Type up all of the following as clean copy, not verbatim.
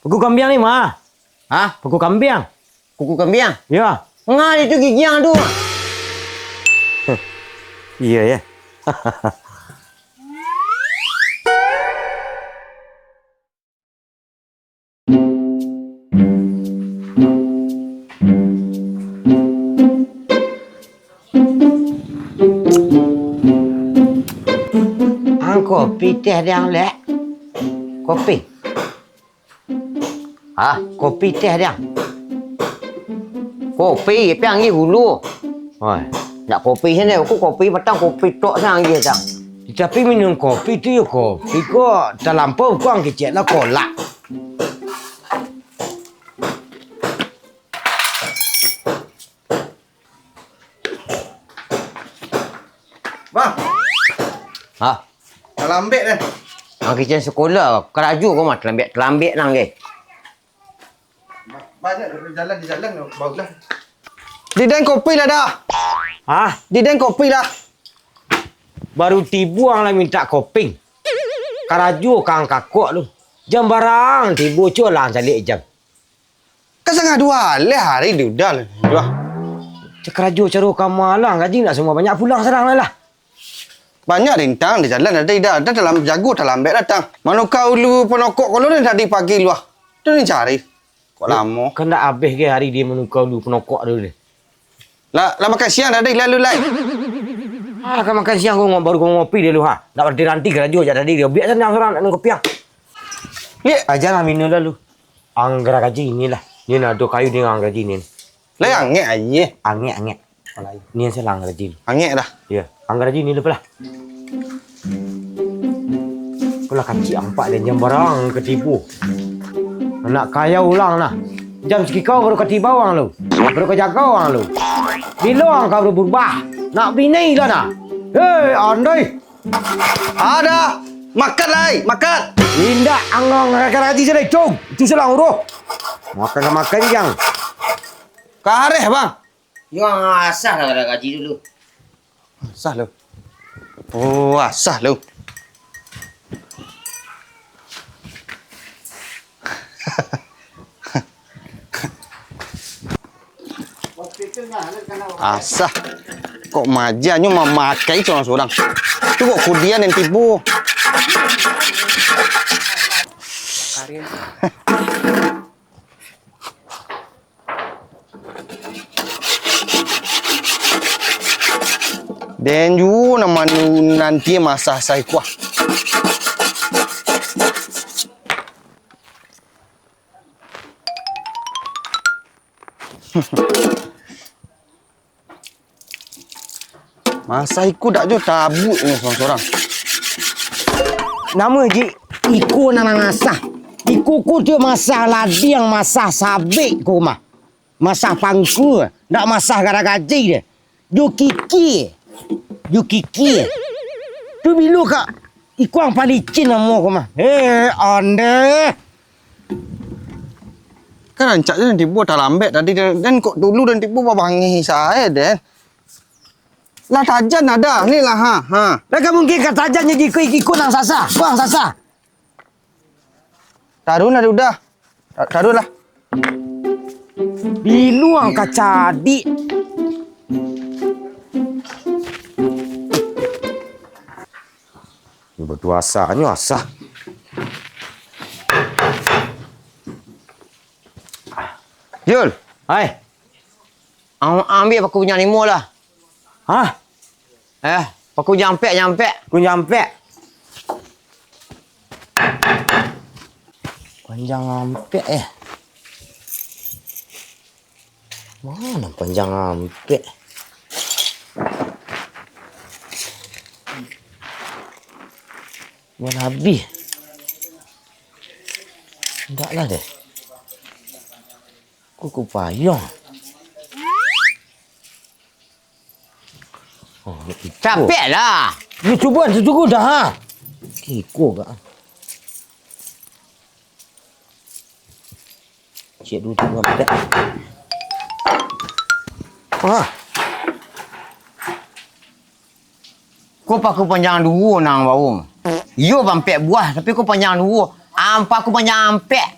Kuku kambing ni mah. Hah? Kuku kambing. Kuku kambing? Ya. Enggak, itu gigi yang tu. Iya ya. Kopi teh yang lek. Kopi. Hah? Kopi teh dia. Kopi, piang hulu. Oi. Nak kopi sini, aku kopi petang kopi tok sang dia tak. Tapi minum kopi tu ya kopi kok terlampau kuang kecil lah kolak. Bang. Hah? Terlambik dah. Ang kitchen sekolah, keraju kau mah terlambik nang ke. Banyak di jalan barulah. Diden kopi lah dah. Ah, Diden kopi lah. baru tibu ang lah minta kopi. Karaju kang kakok lu. Jam barang tibu culang salik jam. Kan setengah dua leh hari dia dah lah. Dua. Keraju caru kamalang gaji nak semua banyak pulang serang lah. Banyak rintang di jalan ada dalam jago dalam beg datang. Mana kau lu penokok kalau ni tadi pagi luah. Tu ni cari. Kok lama. Kena habis ke hari dia menukau lu penokok dulu ni. Lah makan siang tadi lalu lai. Ah, kan makan siang gua baru gua ngopi dia lu ha. Nak berhenti keraju aja tadi dia. Biar senang serang nak minum kopi. Ye, Aja lah minum lah lu. Anggra gaji inilah. Ni nak do kayu dengan gaji ni. lai angek aje. Angek. Ni selang gaji. Angek dah. Ya, anggra gaji ni lepas lah. Kula kacik ampak dan jam barang ketipu. Nak kaya ulang lah. Jam sekikau baru ketiba orang lu. Baru kejaga orang lu. Bila kau baru berubah. Nak binai lah nak. Hei, andai. Ada. Makan lai, makan. Indah angang gaji sedai cung. Itu selang uruh. Makan yang. Kareh bang. Yang asah lah ada gaji dulu. Asah lu. Oh, asah lu. Asah. Kok majanya memakai seorang-seorang. Itu kok kudian yang tipu. Dan you nama nanti masa saya kuah. Masa iku dak jo tabut ni seorang-seorang. Nama je Iku nang ngasah. Iku ku dia masah lading, masah sabik ku mah. Masah pangku, ndak masah gara gaji dia. Ju kiki. Tu bilu kak Iku ang palicin nama ku mah. Ande. Kan rancak je nanti buat dalam beg tadi dan kok dulu dan tipu babangi saya dan. Lah tajan ada ni lah ha. Lagi mungkin kata aja nyi Iku nang sasa. Buang sasa. Taruh lah udah. Taruh lah. Bilu ang kacadi. Berdua asahnya asah. Yul, Hai. ambil paku punya limo lah. Hah? Paku nyampe. Ku nyampe. Panjang nyampe Mana panjang nyampe? Mana habis? Enggak lah deh. Kuku payung. Oh, Capek lah. ni cuba cukup dah ha. Kiko gak. Cik dulu tengok tak. Kau paku panjang dua nang bau. Yo bampek buah tapi kau panjang dua. Ampak aku panjang ampek.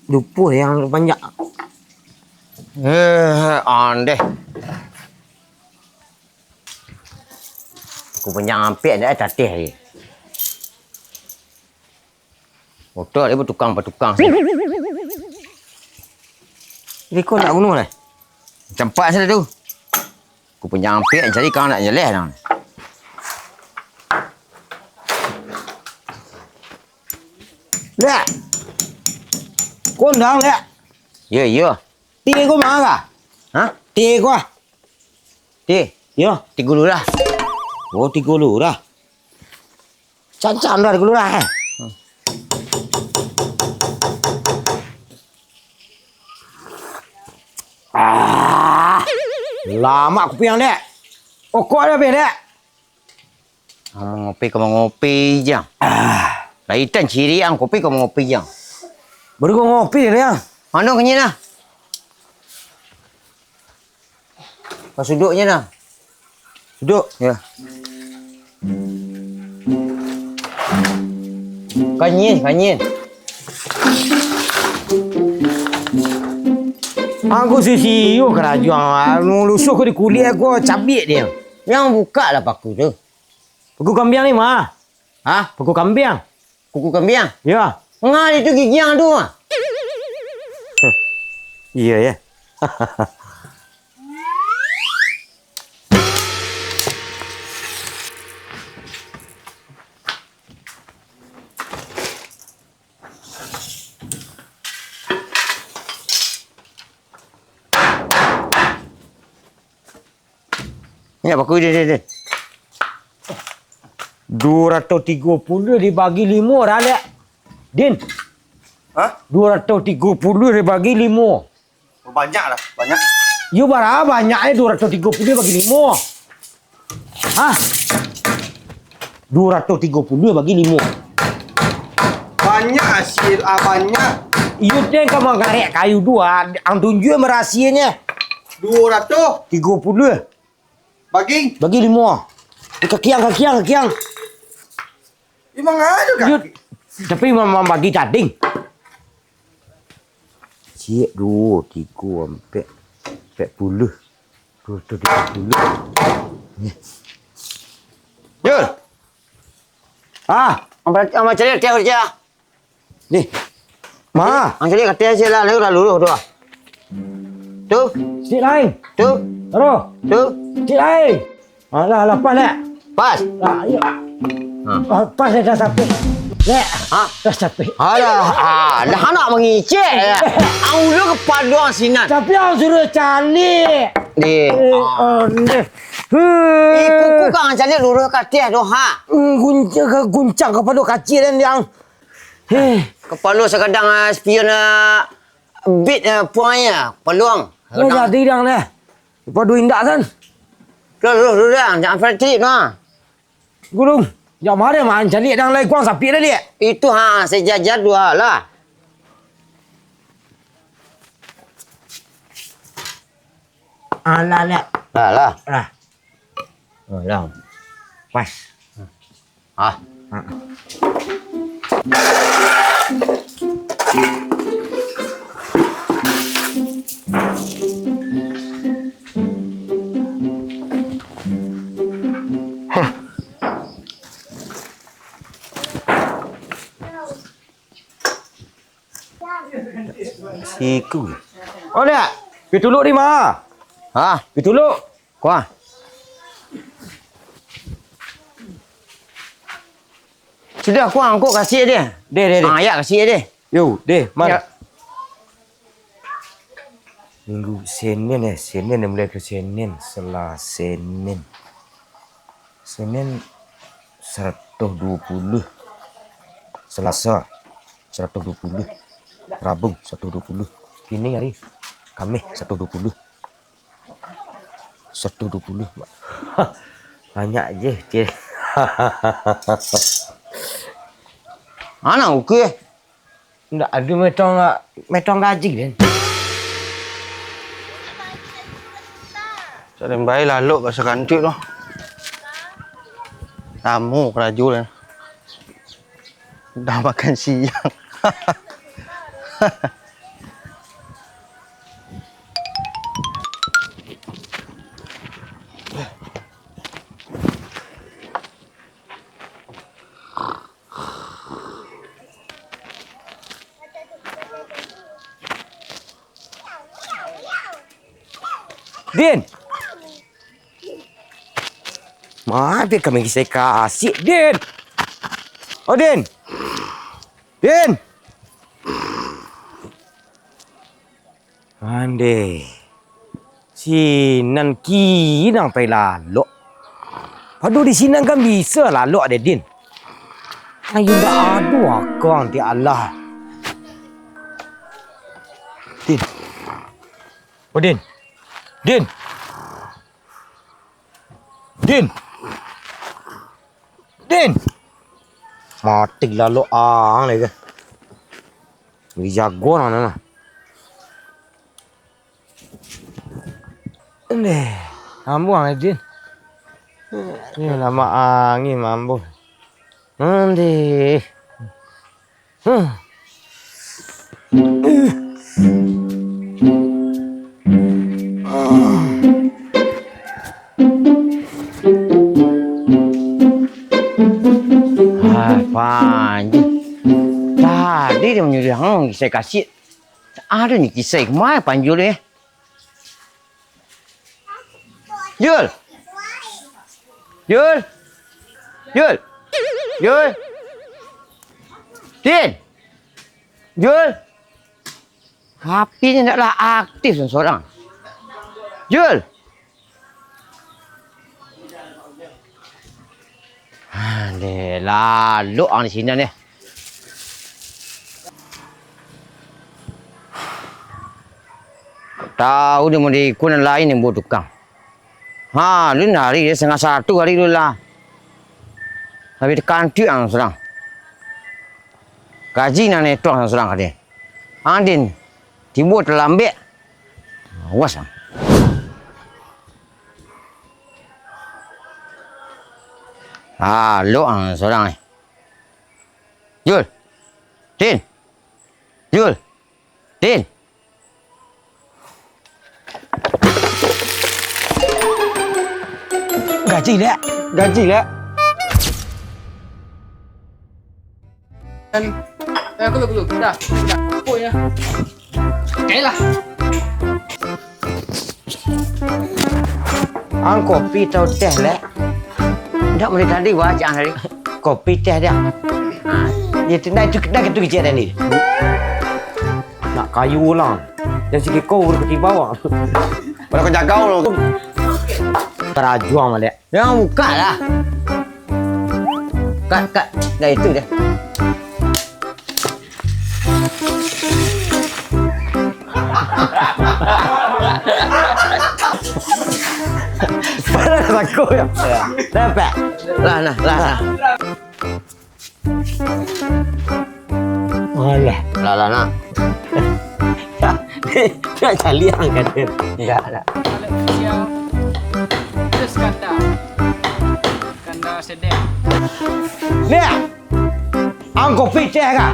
Lupa yang banyak. Andeh. Aku banyak hampir dah tatih je. Motor dia bertukang-bertukang. Jadi kau nak bunuh lah? Tempat saya tu. Aku punya hampir cari kau nak jeleh dah. Lek. Kau undang lek. Ya, ya. Tiga kau mana kah? Ha? Tiga kau. Ti, Ya. 3 dulu lah. Oh 3 lu dah. Cancam dah 3 lu dah. Lama aku piang dek. Okok dah habis dek. Kau ngopi je. Laitan ciri ang kopi kau ngopi je. Baru kau ngopi dia. Mana kenyang dah? Kau duduknya dah. Duduk. Ya. Kanyin. Aku sisiu kerajaan. Lusuh ke di kulit aku cabik dia. Yang buka lah paku tu. Paku kambing ni mah. Ha? Paku kambing. Kuku kambing. Ya. Enggak itu gigi yang tu mah. Iya ya. Ni paku dia. 230 dibagi 5 dah lek. Din. Ha? 230 dibagi 5. Banyak lah. Banyak. You berapa banyaknya 230 bagi 5? Hah? 230 bagi 5. Banyak hasil. Banyak. You teng kau menggarek kayu 2. Ang tunjuk merahsianya. 200. 30 Bagi. bagi 5. Kakiang. Memang ada kan? You, tapi mama bagi tading. Cik 2, 3, 4, 40. 230. Jul. Ah, Ang cari katil kerja. ni. Ma, Ang cari katil je lah. Lalu tu. Tu. cik lain. Tu. Terus. Tu. Cik lain. Alah, lepas lek. Pas. Ah, ya. Ha. Pas dah sampai. Lek. Ha? Dah sampai. Alah, dah nak mengicik ya. Ang ulu kepaduan sinan. Tapi ang suruh cari. Di. Ni. Kuku kan ang cari lurus katil tu ha. Guncang kepada kacil dan yang. Kepala sekadang spion bit puannya peluang. Ya jadi yang ni. Lepas dua indak kan. Lu dah jangan fanatik nah. Gulung. Jam hari mah cari yang lain kuang sapi dah dia. Itu sejajar dua lah. Alah lek. Lah. Lah. Lah. Pas. Ah. Siku. Oh lek. Pergi tuluk ni mah. Ha, Pergi tuluk. kuah. Sudah kuah aku kasih dia. Deh. Ya kasih dia. Yo, deh, man. Ya. Minggu Senin mulai ke Senin, Selasa Senin. Senin 120. Selasa 120. Rabu 120. Ini hari Khamis 120. 120. Banyak je, cik. Mana okey? Ndak ada metong gaji kan. Saya baik lalu kat sekantik tu. Tamu keraju lah. Dah makan siang. Din. Mana kami saya kasih, Din? Oh, Din. Din. Ande. Si nan ki nang pai lalu. Padu di sini kan bisa lalu ada Din. Ayo dah adu akang ti Allah. Din. Oh, Din. Din. Din. Din. Mati lalu ang lagi. Ni jago na. Ini, ambu ang Din. Ni lama angin mambu. Ande. Panjang. Tadi dia menyuruh hang saya kasih. Ada ni kisah kemana panjul ni? Jul. Jul. Jul. Jul. Din. Jul. HP-nya taklah aktif seorang. Jul. Deh, lalu ang di sini ni. Tahu dia mau di kunan lain yang buat tukang. Ha, lu hari dia setengah satu hari dulu lah. Habis kanti ang serang. Gaji nane tu ang serang kade. Andin, tiba terlambat. Awas ang. Lo ang seorang ni. Jul. Din. Jul. Din. Gaji lek. Gaji lek. Belum. Dah. Apa ya? Okeylah. Ang kopi tau teh lek. Dah mulai tadi baca hari. Kopi teh dia. Dia tendai tu dah ketu kecil ni. Nak kayu ulang. Dan sikit kau ke bawah. Pada kau jaga lu. Terajuang malek. Yang buka lah. Kat. Dah itu dah. Pada aku ya. Dapat. Lah. Alah. Lah nak. Dia cari yang kan. Enggak ada. Sial. Itu skandal. Skandal sedang. Ni. Ang kopi teh kan.